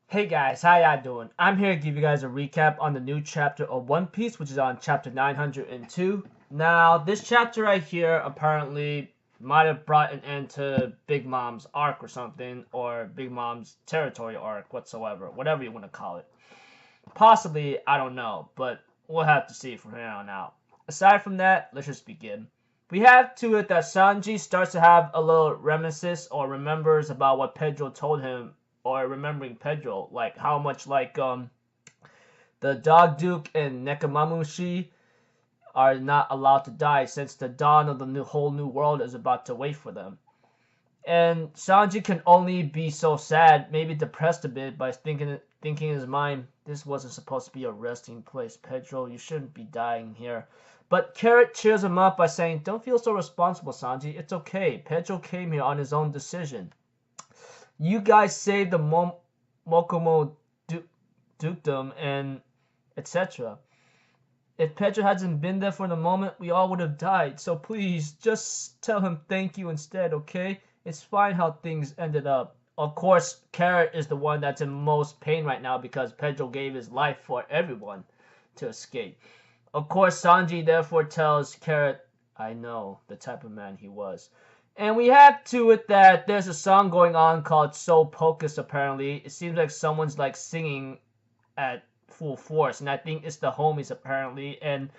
Hey guys, how y'all doing? I'm here to give you guys a recap on the new chapter of One Piece, which is on chapter 902. Now, this chapter right here apparently might have brought an end to Big Mom's arc or something, or Big Mom's territory arc whatsoever, whatever you want to call it. Possibly, I don't know, but we'll have to see from here on out. Aside from that, let's just begin. We have to it that Sanji starts to have a little reminiscence or remembers about what Pedro told him, or remembering Pedro, like how much the Dog Duke and Nekamamushi are not allowed to die since the dawn of the whole new world is about to wait for them. And Sanji can only be so sad, maybe depressed a bit, by thinking in his mind, this wasn't supposed to be a resting place, Pedro. You shouldn't be dying here. But Carrot cheers him up by saying, don't feel so responsible, Sanji. It's okay. Pedro came here on his own decision. You guys saved the Mokomo dukedom and etc. If Pedro hasn't been there for the moment, we all would have died. So please, just tell him thank you instead, okay? It's fine how things ended up. Of course, Carrot is the one that's in most pain right now because Pedro gave his life for everyone to escape. Of course, Sanji therefore tells Carrot, I know the type of man he was. And we have to it that there's a song going on called So Pocus apparently. It seems like someone's like singing at full force, and I think it's the homies apparently, and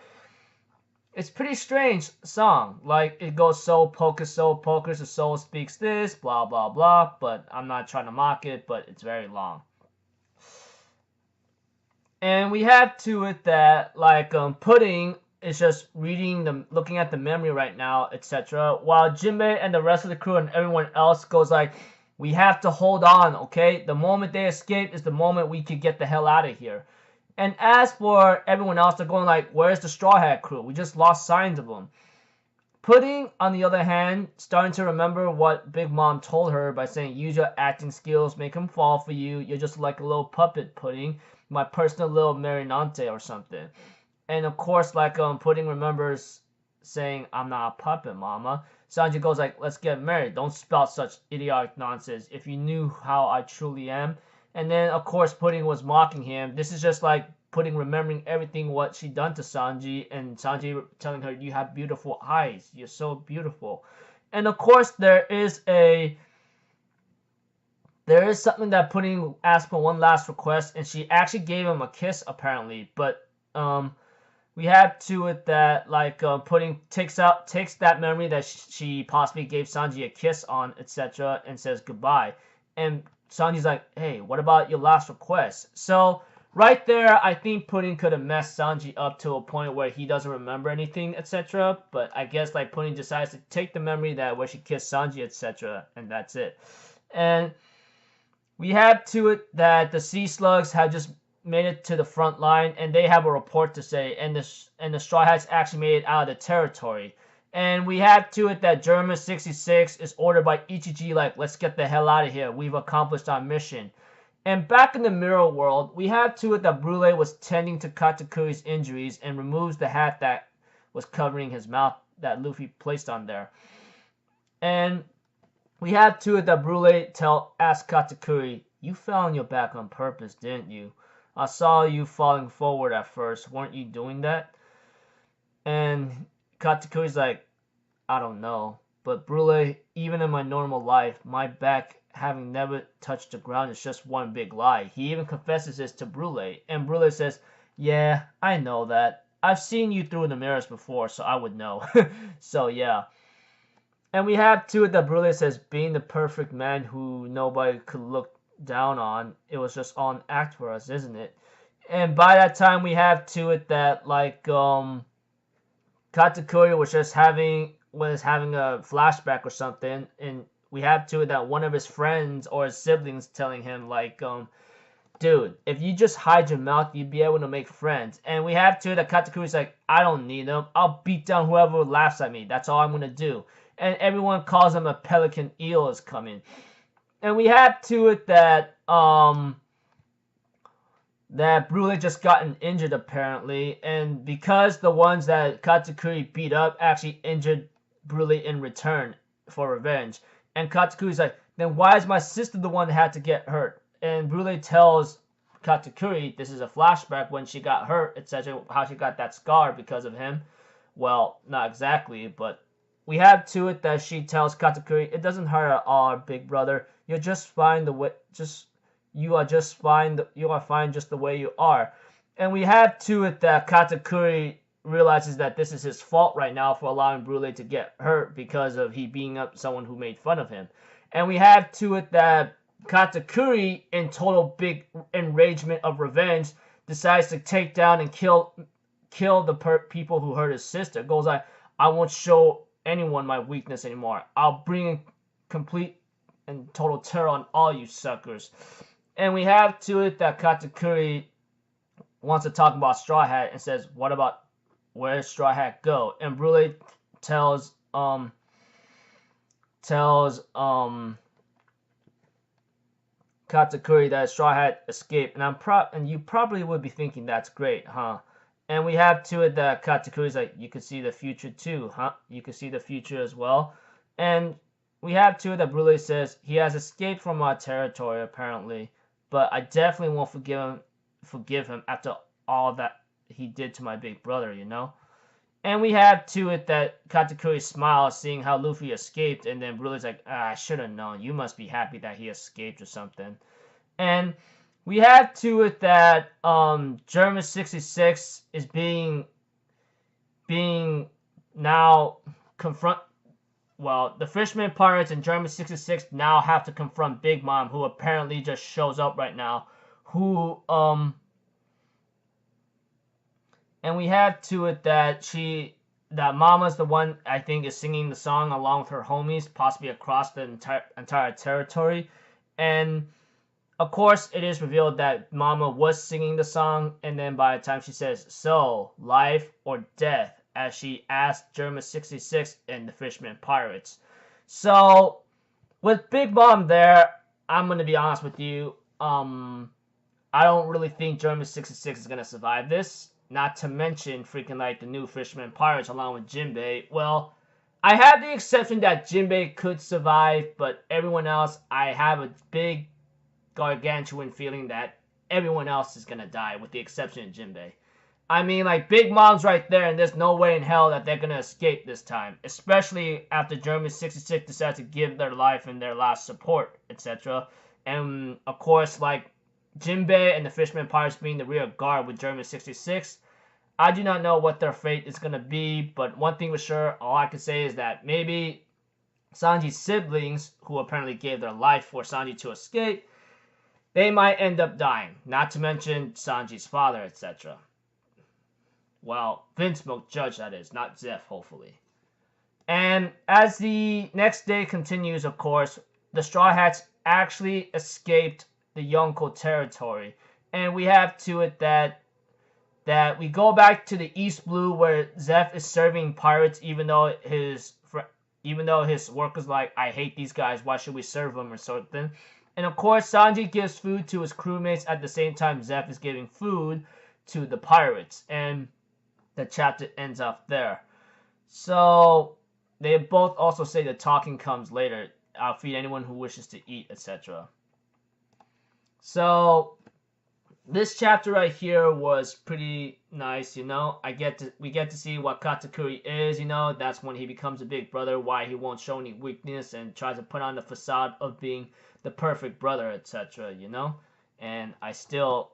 it's pretty strange song. Like it goes so pocus, the soul speaks this, blah blah blah. But I'm not trying to mock it, but it's very long. And we have to it that Pudding is just looking at the memory right now, etc. While Jinbei and the rest of the crew and everyone else goes like, we have to hold on, okay? The moment they escape is the moment we could get the hell out of here. And as for everyone else, they're going like, where's the Straw Hat crew? We just lost signs of them. Pudding, on the other hand, starting to remember what Big Mom told her by saying, use your acting skills, make him fall for you. You're just like a little puppet, Pudding. My personal little Marinante or something. And of course, Pudding remembers saying, I'm not a puppet, mama. Sanji goes like, let's get married. Don't spout such idiotic nonsense. If you knew how I truly am. And then, of course, Pudding was mocking him. This is just like Pudding remembering everything what she done to Sanji. And Sanji telling her, you have beautiful eyes. You're so beautiful. And of course, there is something that Pudding asked for one last request. And she actually gave him a kiss, apparently. But, we have to it that Pudding takes that memory that she possibly gave Sanji a kiss on, etc., and says goodbye. And Sanji's like, hey, what about your last request? So right there, I think Pudding could have messed Sanji up to a point where he doesn't remember anything, etc. But I guess Pudding decides to take the memory that where she kissed Sanji, etc., and that's it. And we have to it that the Sea Slugs have just made it to the front line, and they have a report to say, and the Straw Hats actually made it out of the territory. And we have to it that German 66 is ordered by Ichiji, like, let's get the hell out of here. We've accomplished our mission. And back in the mirror world, we have to it that Brule was tending to Katakuri's injuries and removes the hat that was covering his mouth that Luffy placed on there. And we have to it that Brule asks Katakuri, you fell on your back on purpose, didn't you? I saw you falling forward at first. Weren't you doing that? And Katakuri's like, I don't know. But Brule, even in my normal life, my back having never touched the ground is just one big lie. He even confesses this to Brule. And Brule says, yeah, I know that. I've seen you through the mirrors before, so I would know. So, yeah. And we have too that Brule says, being the perfect man who nobody could look down on, it was just all an act for us, isn't it? And by that time we have to it that Katakuri was having a flashback or something, and we have to it that one of his friends or his siblings telling him dude, if you just hide your mouth, you'd be able to make friends. And we have to it that Katakuri's like, I don't need them. I'll beat down whoever laughs at me. That's all I'm gonna do. And everyone calls him a pelican eel is coming. And we have to it that Brule just gotten injured apparently, and because the ones that Katakuri beat up actually injured Brule in return for revenge. And Katakuri's like, then why is my sister the one that had to get hurt? and Brule tells Katakuri this is a flashback when she got hurt, etc. How she got that scar because of him. Well, not exactly, but we have to it that she tells Katakuri, "It doesn't hurt at all, big brother. You're just fine the way you are just fine. You are fine just the way you are." And we have to it that Katakuri realizes that this is his fault right now for allowing Brule to get hurt because of he being up someone who made fun of him. And we have to it that Katakuri, in total big enragement of revenge, decides to take down and kill the people who hurt his sister. Goes like, "I won't show anyone my weakness anymore. I'll bring complete and total terror on all you suckers." And we have to it that Katakuri wants to talk about Straw Hat and says, "What about where did Straw Hat go?" And Brule tells Katakuri that Straw Hat escaped, and you probably would be thinking that's great, huh? And we have to it that Katakuri's like, "You could see the future too, huh? You could see the future as well." And we have to it that Brule says he has escaped from our territory apparently, but I definitely won't forgive him after all that he did to my big brother, you know? And we have to it that Katakuri smiles seeing how Luffy escaped, and then Brule's like, "I should have known. You must be happy that he escaped or something." And we have to it that German 66 is being now the Fisherman Pirates and German 66 now have to confront Big Mom, who apparently just shows up right now, and we have to it that Mama's the one I think is singing the song along with her homies, possibly across the entire territory. And of course, it is revealed that Mama was singing the song, and then by the time she says, "So, life or death?" as she asked German 66 and the Fisherman Pirates. So, with Big Mom there, I'm going to be honest with you, I don't really think German 66 is going to survive this. Not to mention freaking like the new Fisherman Pirates along with Jinbei. Well, I have the exception that Jinbei could survive, but everyone else, I have a big gargantuan feeling that everyone else is gonna die with the exception of Jinbei. I mean, like, Big Mom's right there, and there's no way in hell that they're gonna escape this time, especially after German 66 decides to give their life and their last support, etc. And of course, like, Jinbei and the Fisherman Pirates being the rear guard with German 66, I do not know what their fate is gonna be, but one thing for sure, all I can say is that maybe Sanji's siblings, who apparently gave their life for Sanji to escape, they might end up dying, not to mention Sanji's father, etc. Well, Vince McJudge, that is, not Zeph, hopefully. And as the next day continues, of course, the Straw Hats actually escaped the Yonko territory. And we have to it that we go back to the East Blue where Zeph is serving pirates, even though his workers like, "I hate these guys, why should we serve them?" or something. And of course, Sanji gives food to his crewmates at the same time Zeph is giving food to the pirates. And the chapter ends off there. So, they both also say the talking comes later. "I'll feed anyone who wishes to eat," etc. So, this chapter right here was pretty nice, you know. We get to see what Katakuri is, you know. That's when he becomes a big brother, why he won't show any weakness and tries to put on the facade of being the perfect brother, etc., you know. And I still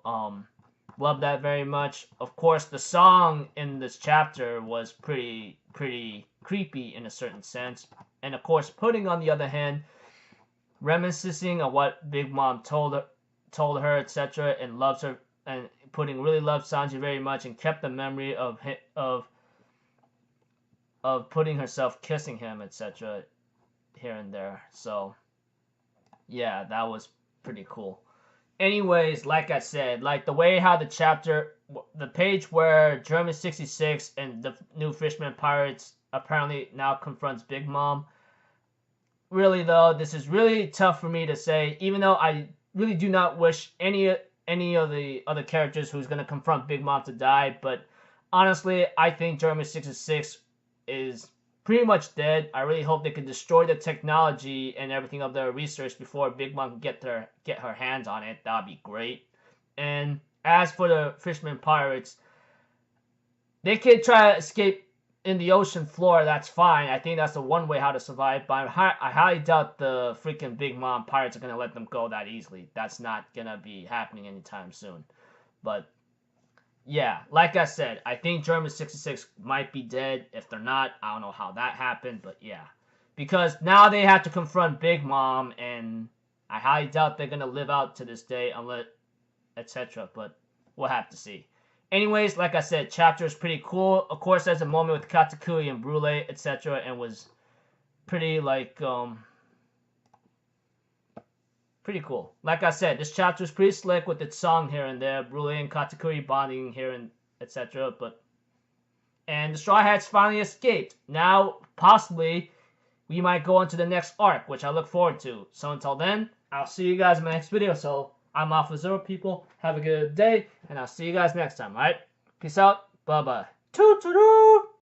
love that very much. Of course, the song in this chapter was pretty creepy in a certain sense. And of course, Pudding, on the other hand, reminiscing of what Big Mom told her, etc., and loves her, and Pudding really loved Sanji very much and kept the memory of Pudding herself kissing him, etc., here and there. So yeah, that was pretty cool. Anyways, like I said, like the way how the page where German 66 and the new Fisherman Pirates apparently now confronts Big Mom. Really though, this is really tough for me to say, even though I really do not wish any of the other characters who's going to confront Big Mom to die, but honestly, I think German 66 is pretty much dead. I really hope they can destroy the technology and everything of their research before Big Mom can get her hands on it. That'd be great. And as for the fishermen pirates, they can try to escape in the ocean floor. That's fine. I think that's the one way how to survive. But I highly doubt the freaking Big Mom pirates are gonna let them go that easily. That's not gonna be happening anytime soon. But yeah, like I said, I think German 66 might be dead. If they're not, I don't know how that happened, but yeah. Because now they have to confront Big Mom, and I highly doubt they're going to live out to this day, unless, etc. But we'll have to see. Anyways, like I said, chapter is pretty cool. Of course, there's a moment with Katakuri and Brule, etc. And was pretty, like, pretty cool. Like I said, this chapter is pretty slick with its song here and there, Brule and Katakuri bonding here and etc. And the Straw Hats finally escaped. Now, possibly, we might go into the next arc, which I look forward to. So until then, I'll see you guys in my next video. So I'm Alpha Zero, people. Have a good day, and I'll see you guys next time, alright? Peace out. Bye-bye. Toot-toot-toot!